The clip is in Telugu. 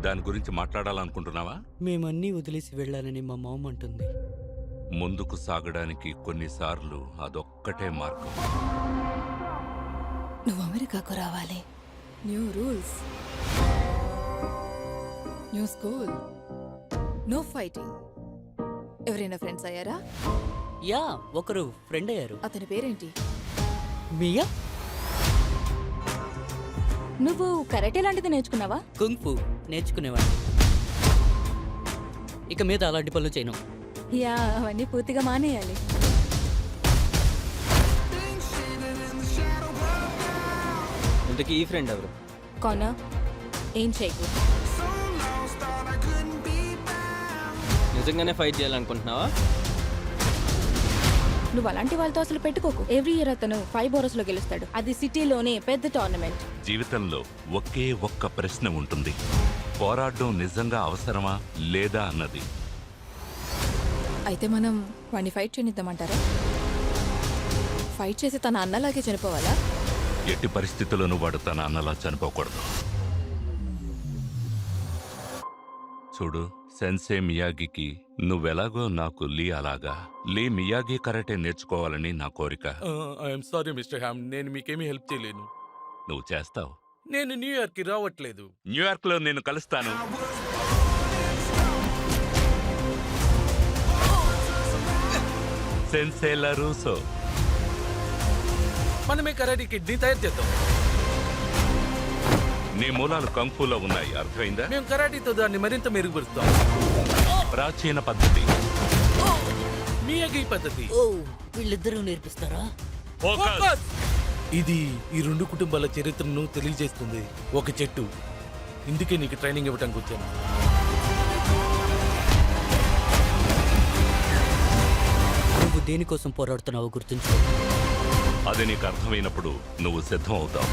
దాని గురించి మాట్లాడాలనుకుంటున్నావా? మేమన్నీ వదిలేసి వెళ్ళాలని మా మామ అంటుంది. ముందుకు సాగడానికి కొన్నిసార్లు అదొక్కటే మార్గం. నువ్వు అమెరికాకు రావాలి. New rules, new school, no fighting. ఎవరైనా ఫ్రెండ్స్ అయ్యారా? యా, ఒకరు ఫ్రెండ్ అయ్యారు. అతని పేరేంటి? మియా. నువ్వు కరాటే లాంటిది నేర్చుకున్నావా? కుంగ్-ఫు నేర్చుకునేవాడిని. ఇక మీద అలాంటి పనులు చేయను. యా, అవన్నీ పూర్తిగా మానేయాలి. ఇంతకీ ఈ ఫ్రెండ్ ఎవరు? కోనా, ఏం చేయకు. నిజంగానే ఫైట్ చేయాలనుకుంటున్నావా? నువ్వు అలాంటి వాళ్ళతో అసలు పెట్టుకోకు. ఎవ్రీ ఇయర్ అతను 5 బోరస్ లో గెలుస్తాడు. అది సిటీలోనే పెద్ద టోర్నమెంట్. జీవితంలో ఒకే ఒక్క ప్రశ్న ఉంటుంది, పోరాడడం నిజంగా అవసరమా లేదా అన్నది. అయితే మనం వాడిని ఫైట్ చేయనిద్దామంటారా? ఫైట్ చేసి తన అన్నలాగే చనిపోవాలా? ఎట్టి పరిస్థితుల్లోనూ వాడు తన అన్నలా చనిపోకూడదు. చూడు, సెన్సే మియాగికి నువ్వెలాగో నాకు లీ అలాగా. లీ మియాగి కరాటే నేర్చుకోవాలని నా కోరిక. ఐఎమ్ సారీ మిస్టర్ హ్యామ్, నేను మీకేమీ హెల్ప్ చేయలేను. నువ్వు చేస్తావు. నేను న్యూయార్క్కి రావట్లేదు. న్యూయార్క్ లో నేను కలుస్తాను. సెన్సే LaRusso. మనమే కరాటీ కిడ్నీ తయారు చేద్దాం. నీ మూలాలు కంఫూలో ఉన్నాయి, అర్థమైందా? మేము కరాటీతో దాన్ని మరింత మెరుగుపరుస్తాం. ప్రాచీన పద్ధతి, మియాగి పద్ధతి. ఓ, వీళ్ళిద్దరూ నేర్పిస్తారా? ఫోకస్! ఇది ఈ 2 కుటుంబాల చరిత్రను తెలియజేస్తుంది. ఒక చెట్టు. ఇందుకే నీకు ట్రైనింగ్ ఇవ్వడానికి వచ్చాను. నువ్వు దేనికోసం పోరాడుతున్నావో గుర్తుంచుకో. అది నీకు అర్థమైనప్పుడు నువ్వు సిద్ధం అవుతావు.